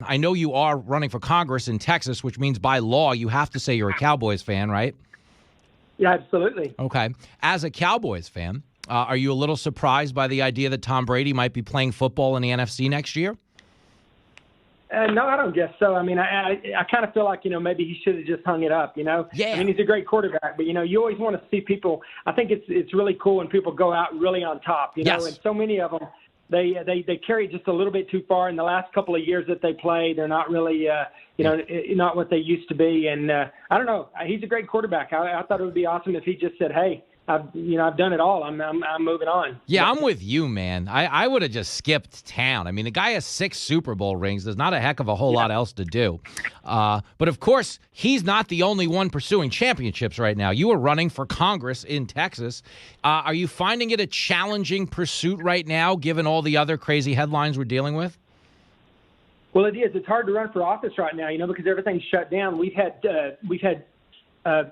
I know you are running for Congress in Texas, which means by law you have to say you're a Cowboys fan, right? Yeah, absolutely. Okay. As a Cowboys fan, are you a little surprised by the idea that Tom Brady might be playing football in the NFC next year? No, I don't guess so. I mean, I kind of feel like, maybe he should have just hung it up, Yeah. I mean, he's a great quarterback, but, you always want to see people. I think it's really cool when people go out really on top, Yes. And so many of them, they carry it just a little bit too far. In the last couple of years that they play, they're not really, not what they used to be. And I don't know. He's a great quarterback. I thought it would be awesome if he just said, hey, I've done it all. I'm moving on. Yeah, I'm with you, man. I would have just skipped town. I mean, the guy has 6 Super Bowl rings. There's not a heck of a whole lot else to do. But, of course, he's not the only one pursuing championships right now. You are running for Congress in Texas. Are you finding it a challenging pursuit right now, given all the other crazy headlines we're dealing with? Well, it is. It's hard to run for office right now, because everything's shut down. We've had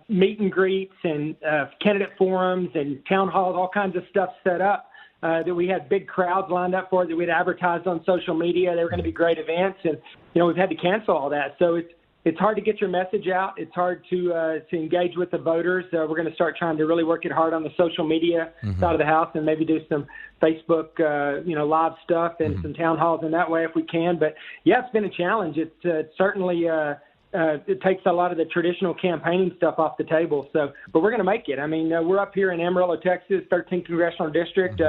meet and greets and candidate forums and town halls, all kinds of stuff set up that we had big crowds lined up for, that we'd advertised on social media. They were going to be great events, and we've had to cancel all that. So it's hard to get your message out. It's hard to engage with the voters. We're going to start trying to really work it hard on the social media side of the house, and maybe do some Facebook, live stuff and some town halls in that way if we can. But yeah, it's been a challenge. It's certainly. It takes a lot of the traditional campaigning stuff off the table. So, but we're going to make it. I mean, we're up here in Amarillo, Texas, 13th Congressional District.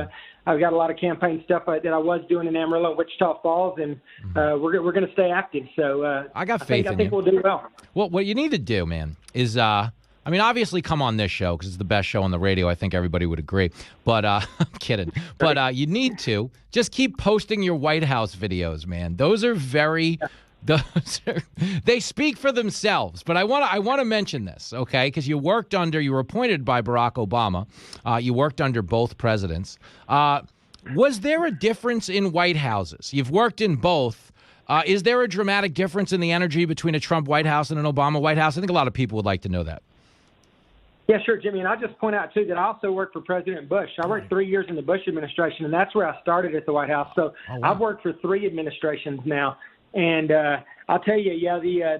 I've got a lot of campaign stuff that I was doing in Amarillo and Wichita Falls, and we're going to stay active. So I got faith in you. I think we'll do well. Well, what you need to do, man, is obviously come on this show because it's the best show on the radio. I think everybody would agree. But I'm kidding. But you need to just keep posting your White House videos, man. Those are very they speak for themselves. But I want to mention this, okay? Because you were appointed by Barack Obama. You worked under both presidents. Was there a difference in White Houses? You've worked in both. Is there a dramatic difference in the energy between a Trump White House and an Obama White House? I think a lot of people would like to know that. Yeah, sure, Jimmy. And I'll just point out, too, that I also worked for President Bush. I worked 3 years in the Bush administration, and that's where I started at the White House. So I've worked for 3 administrations now. And I'll tell you,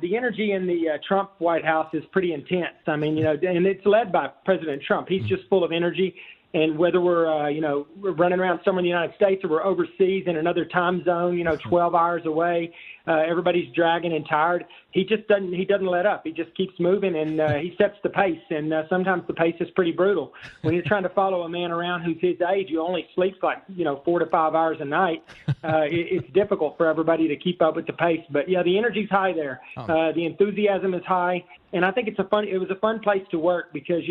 the energy in the Trump White House is pretty intense. I mean, and it's led by President Trump. He's just full of energy. And whether we're running around somewhere in the United States or we're overseas in another time zone, 12 hours away, everybody's dragging and tired. He doesn't let up. He just keeps moving, and he sets the pace. And sometimes the pace is pretty brutal. When you're trying to follow a man around who's his age, who only sleeps like 4 to 5 hours a night, it's difficult for everybody to keep up with the pace. But yeah, the energy's high there. The enthusiasm is high, and I think it was a fun place to work because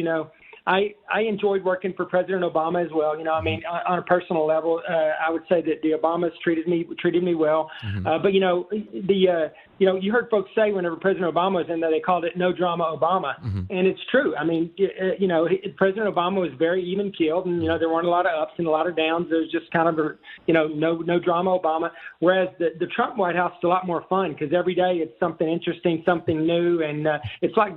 I enjoyed working for President Obama as well. I mean, on a personal level, I would say that the Obamas treated me well. But you heard folks say whenever President Obama was in there, they called it no drama Obama, and it's true. I mean, President Obama was very even keeled, and there weren't a lot of ups and a lot of downs. There was just kind of no drama Obama. Whereas the Trump White House is a lot more fun because every day it's something interesting, something new, and it's like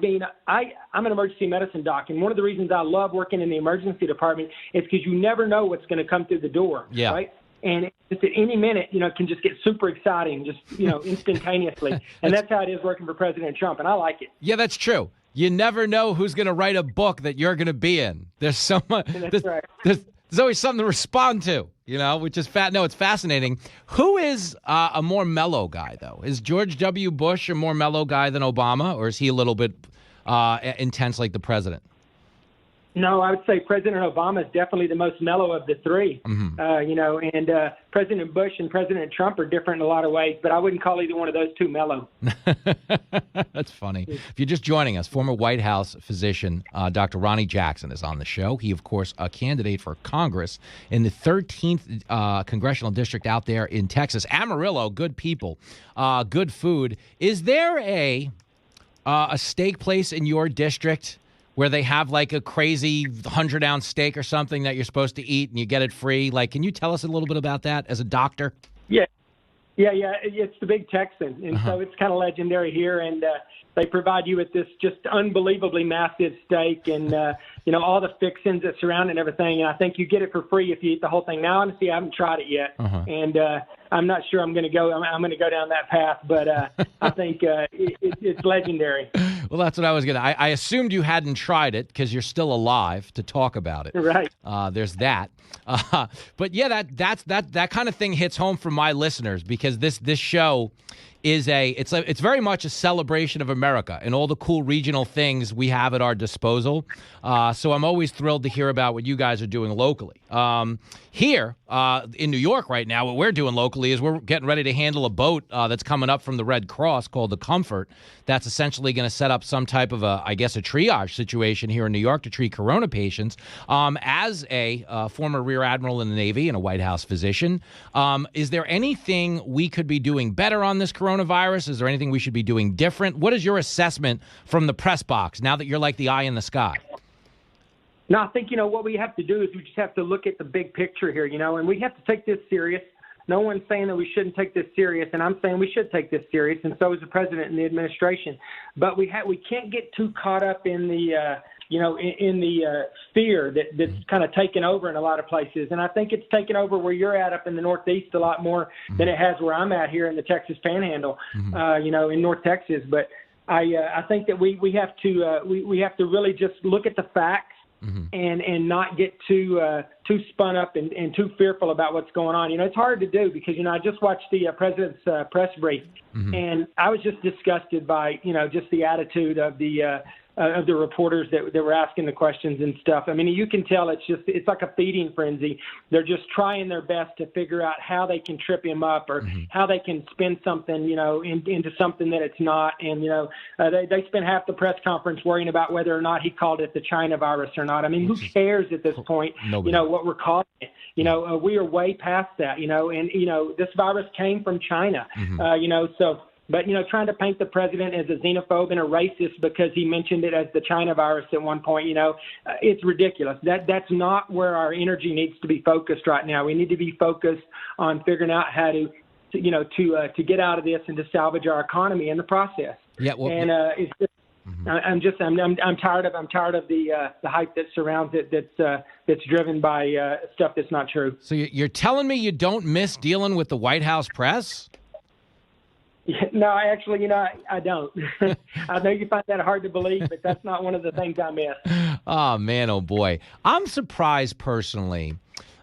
I'm an emergency medicine doc, and one of the reasons I love working in the emergency department is because you never know what's going to come through the door, right? And just at any minute, it can just get super exciting, just, instantaneously. And that's how it is working for President Trump, and I like it. Yeah, that's true. You never know who's going to write a book that you're going to be in. There's so much. Right. There's always something to respond to, which is No, it's fascinating. Who is a more mellow guy, though? Is George W. Bush a more mellow guy than Obama, or is he a little bit intense like the president? No, I would say President Obama is definitely the most mellow of the three. And President Bush and President Trump are different in a lot of ways, but I wouldn't call either one of those two mellow. That's funny. If you're just joining us, former White House physician Dr. Ronny Jackson is on the show. He, of course, a candidate for Congress in the 13th Congressional District out there in Texas. Amarillo, good people, good food. Is there a steak place in your district where they have like a crazy 100-ounce steak or something that you're supposed to eat and you get it free? Like, can you tell us a little bit about that as a doctor? Yeah. Yeah, it's the Big Texan, and so it's kind of legendary here, and they provide you with this just unbelievably massive steak and, all the fixings that surround it and everything, and I think you get it for free if you eat the whole thing. Now, honestly, I haven't tried it yet, and I'm not sure I'm going to go down that path, but I think it's legendary. Well, that's what I was going to. I assumed you hadn't tried it because you're still alive to talk about it. Right. There's that. But yeah, that kind of thing hits home for my listeners because this show is it's very much a celebration of America and all the cool regional things we have at our disposal. So I'm always thrilled to hear about what you guys are doing locally. Here in New York right now, what we're doing locally is we're getting ready to handle a boat that's coming up from the Red Cross called the Comfort. That's essentially going to set up some type of a triage situation here in New York to treat corona patients. As a former Rear Admiral in the Navy and a White House physician, is there anything we could be doing better on this coronavirus? Is there anything we should be doing different? What is your assessment from the press box now that you're like the eye in the sky? No, I think, what we have to do is we just have to look at the big picture here, and we have to take this serious. No one's saying that we shouldn't take this serious, and I'm saying we should take this serious, and so is the president and the administration. But we can't get too caught up in the fear that's kind of taken over in a lot of places. And I think it's taken over where you're at up in the Northeast a lot more than it has where I'm at here in the Texas Panhandle, in North Texas. But I think that we have to really just look at the facts. And not get too spun up and too fearful about what's going on. It's hard to do because, I just watched the president's press brief, and I was just disgusted by, just the attitude of the reporters that were asking the questions and stuff. I mean, you can tell it's like a feeding frenzy. They're just trying their best to figure out how they can trip him up or how they can spin something, into something that it's not. And, they spent half the press conference worrying about whether or not he called it the China virus or not. I mean, who cares at this point, what we're calling it? We are way past that, and, this virus came from China, But, trying to paint the president as a xenophobe and a racist because he mentioned it as the China virus at one point, it's ridiculous. That's not where our energy needs to be focused right now. We need to be focused on figuring out how to get out of this and to salvage our economy in the process. Yeah. Well, and it's just, I'm tired of the hype that surrounds it. That's driven by stuff that's not true. So you're telling me you don't miss dealing with the White House press? No, actually, I don't. I know you find that hard to believe, but that's not one of the things I miss. Oh, man, oh, boy. I'm surprised personally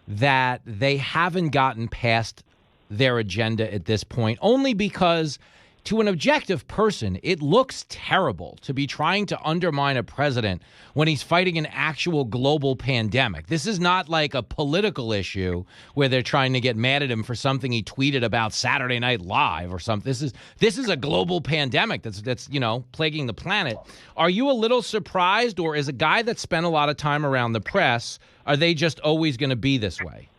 that they haven't gotten past their agenda at this point, only because to an objective person, it looks terrible to be trying to undermine a president when he's fighting an actual global pandemic. This is not like a political issue where they're trying to get mad at him for something he tweeted about Saturday Night Live or something. This is a global pandemic that's plaguing the planet. Are you a little surprised, or as a guy that spent a lot of time around the press, are they just always going to be this way?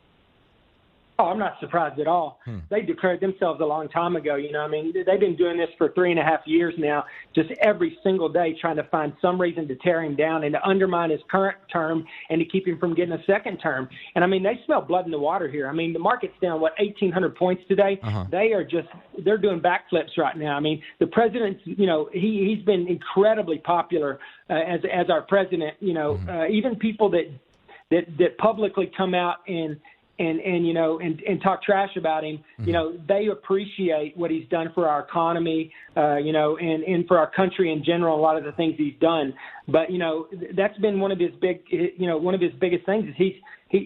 Oh, I'm not surprised at all. They declared themselves a long time ago. They've been doing this for 3.5 years now, just every single day trying to find some reason to tear him down and to undermine his current term and to keep him from getting a second term. And, they smell blood in the water here. The market's down, 1,800 points today? They're doing backflips right now. The president's, he's been incredibly popular as our president. Even people that publicly come out and talk trash about him, they appreciate what he's done for our economy, and for our country in general, a lot of the things he's done. But, that's been one of his biggest things is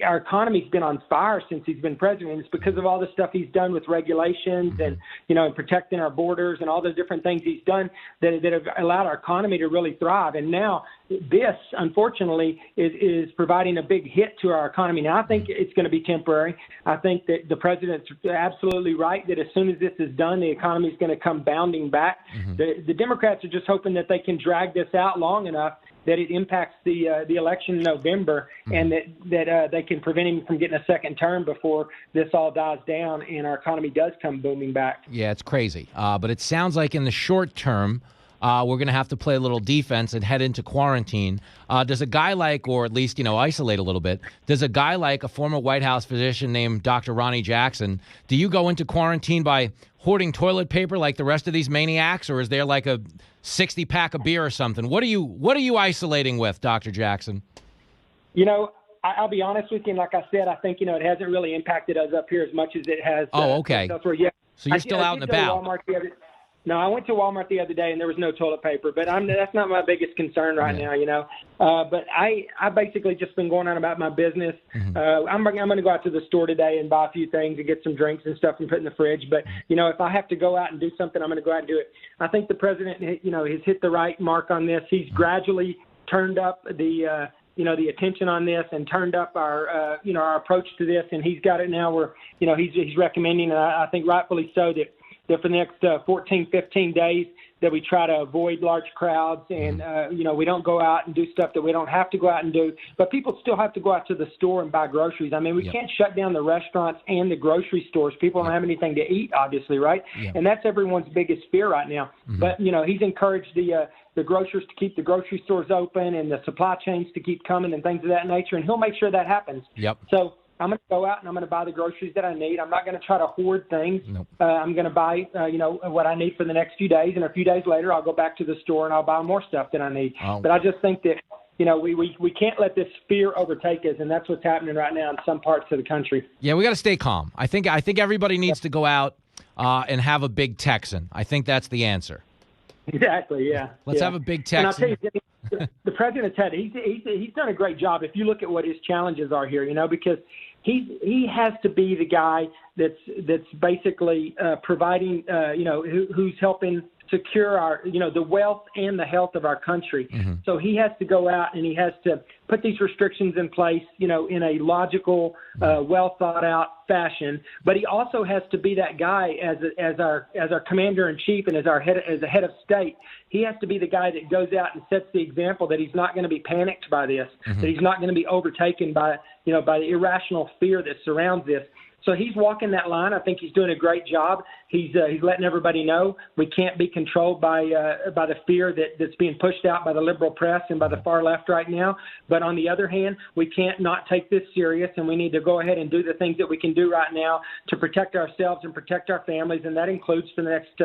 our economy's been on fire since he's been president. It's because of all the stuff he's done with regulations and, and protecting our borders and all the different things he's done that have allowed our economy to really thrive. And now this, unfortunately, is providing a big hit to our economy. Now, I think it's going to be temporary. I think that the president's absolutely right that as soon as this is done, the economy is going to come bounding back. The Democrats are just hoping that they can drag this out long enough that it impacts the election in November, and that they can prevent him from getting a second term before this all dies down and our economy does come booming back. Yeah, it's crazy. But it sounds like in the short term, we're going to have to play a little defense and head into quarantine. Does a guy like, or at least, isolate a little bit, does a guy like a former White House physician named Dr. Ronny Jackson, do you go into quarantine by hoarding toilet paper like the rest of these maniacs, or is there like a 60-pack of beer or something? What are you isolating with, Dr. Jackson? I'll be honest with you, and like I said, I think, it hasn't really impacted us up here as much as it has. Oh, okay. Elsewhere. Yeah. So you're still out and about. No, I went to Walmart the other day, and there was no toilet paper, but that's not my biggest concern right now, But I basically just been going on about my business. Mm-hmm. I'm going to go out to the store today and buy a few things and get some drinks and stuff and put in the fridge. But, if I have to go out and do something, I'm going to go out and do it. I think the president, has hit the right mark on this. He's gradually turned up the attention on this and turned up our approach to this. And he's got it now where, he's recommending, and I think rightfully so, that for the next 14, 15 days that we try to avoid large crowds and, we don't go out and do stuff that we don't have to go out and do. But people still have to go out to the store and buy groceries. I mean, we can't shut down the restaurants and the grocery stores. People don't have anything to eat, obviously, right? Yeah. And that's everyone's biggest fear right now. Mm-hmm. But, he's encouraged the grocers to keep the grocery stores open and the supply chains to keep coming and things of that nature. And he'll make sure that happens. Yep. So I'm going to go out and I'm going to buy the groceries that I need. I'm not going to try to hoard things. Nope. I'm going to buy, what I need for the next few days. And a few days later, I'll go back to the store and I'll buy more stuff that I need. Oh. But I just think that, we can't let this fear overtake us. And that's what's happening right now in some parts of the country. Yeah, we got to stay calm. I think everybody needs to go out and have a big Texan. I think that's the answer. Exactly, yeah. Let's have a big Texan. And I'll tell you, Jimmy, the president, Ted, he's done a great job if you look at what his challenges are here, because he has to be the guy that's basically providing, who's helping secure our, the wealth and the health of our country. Mm-hmm. So he has to go out and he has to put these restrictions in place, in a logical, well thought out fashion. But he also has to be that guy as our commander in chief and as a head of state. He has to be the guy that goes out and sets the example that he's not going to be panicked by this, mm-hmm. that he's not going to be overtaken by the irrational fear that surrounds this. So he's walking that line. I think he's doing a great job. He's letting everybody know we can't be controlled by the fear that's being pushed out by the liberal press and by the far left right now. But on the other hand, we can't not take this serious, and we need to go ahead and do the things that we can do right now to protect ourselves and protect our families. And that includes for the next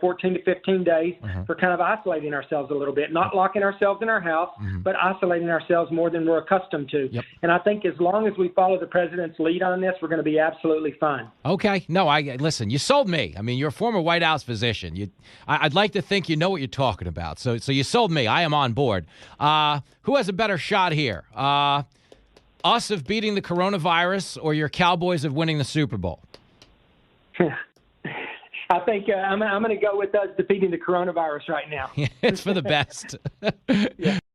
14 to 15 days mm-hmm. for kind of isolating ourselves a little bit, not locking ourselves in our house, mm-hmm. but isolating ourselves more than we're accustomed to. Yep. And I think as long as we follow the president's lead on this, we're going to be absolutely fine. Okay. No, listen, you sold me. I mean, you're a former White House physician. I'd like to think you know what you're talking about. So you sold me. I am on board. Who has a better shot here? Us of beating the coronavirus or your Cowboys of winning the Super Bowl? I think I'm going to go with us defeating the coronavirus right now. It's for the best. Yeah.